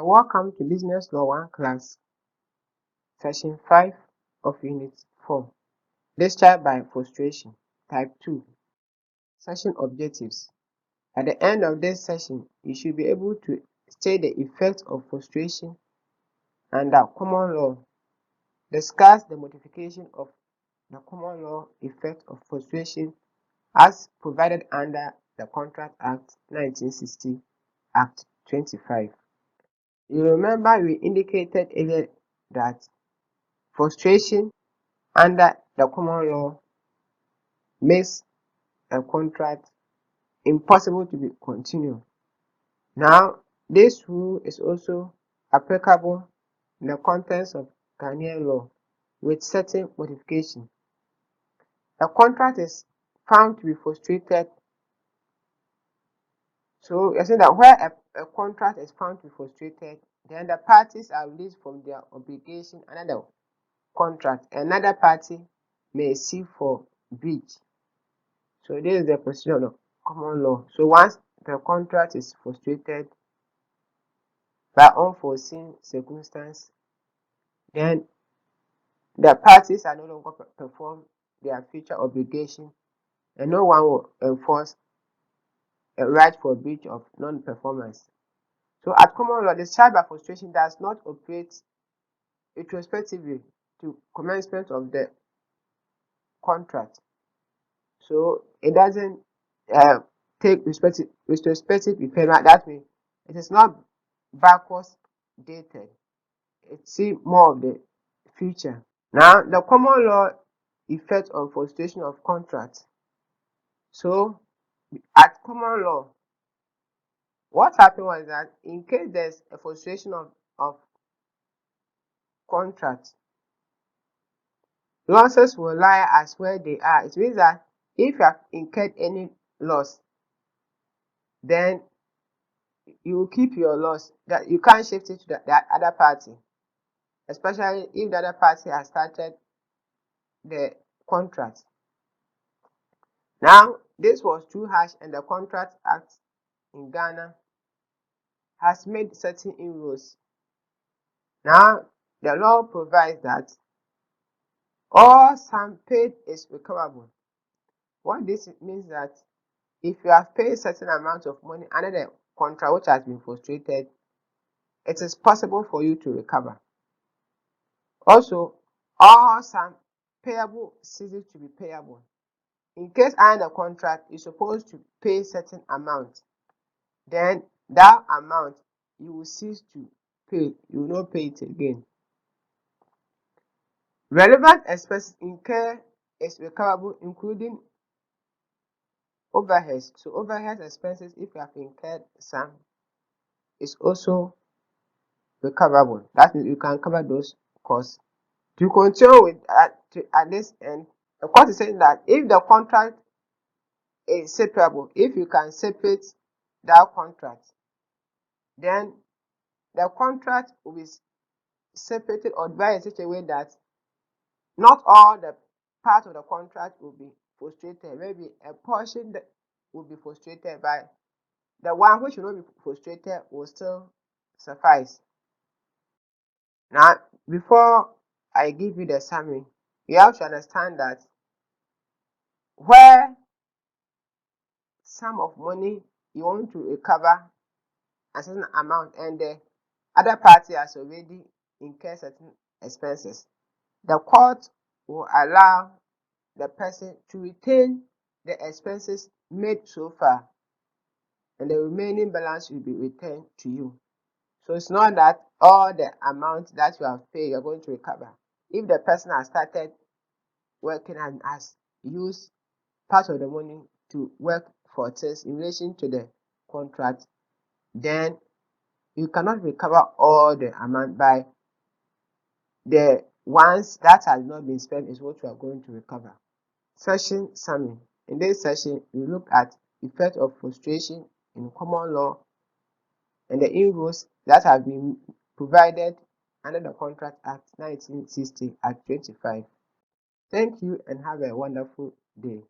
Welcome to Business Law 1 class, Section 5 of Unit 4. Discharge by frustration, Type 2. Session objectives. At the end of this session, you should be able to state the effect of frustration under common law, discuss the modification of the common law effect of frustration as provided under the Contract Act 1960, Act 25. You remember we indicated earlier that frustration under the common law makes a contract impossible to be continued. Now, this rule is also applicable in the context of Ghanaian law with certain modifications. A contract is found to be frustrated. So, you're saying that where a contract is found to be frustrated, then the parties are released from their obligation under the contract. Another party may sue for breach. So this is the position of common law. So once the contract is frustrated by unforeseen circumstance, then the parties are no longer perform their future obligation, and no one will enforce a right for breach of non-performance. So at common law, the discharge by frustration does not operate retrospectively to commencement of the contract. So it doesn't take retrospective effect. That means it is not backwards dated. It see more of the future. Now the common law effect on frustration of contract. So at common law, what happened was that in case there's a frustration of contract, losses will lie as where they are. It means that if you have incurred any loss, then you will keep your loss. That you can't shift it to the other party, especially if the other party has started the contract. Now, this was too harsh, and the Contract Act in Ghana has made certain inroads. Now, the law provides that all sum paid is recoverable. What this means that if you have paid certain amount of money under the contract which has been frustrated, it is possible for you to recover. Also, all sum payable ceases to be payable. In case under the contract, you're supposed to pay certain amount, then that amount you will cease to pay. You will not pay it again. Relevant expenses incurred is recoverable, including overheads. So overhead expenses, if you have incurred some, is also recoverable. That means you can cover those costs. To continue with at this end, the court is saying that if the contract is separable, if you can separate that contract, then the contract will be separated or divided in such a way that not all the part of the contract will be frustrated. Maybe a portion that will be frustrated, by the one which will not be frustrated will still suffice. Now, before I give you the summary, you have to understand that where sum of money you want to recover a certain amount and the other party has already incurred certain expenses, the court will allow the person to retain the expenses made so far, and the remaining balance will be returned to you. So it's not that all the amount that you have paid you're going to recover. If the person has started working and has used part of the money to work for things in relation to the contract, then you cannot recover all the amount. By the ones that has not been spent is what you are going to recover. Session summary. In this session, we look at effect of frustration in common law and the inroads that have been provided under the Contract Act 1960 at 25. Thank you and have a wonderful day.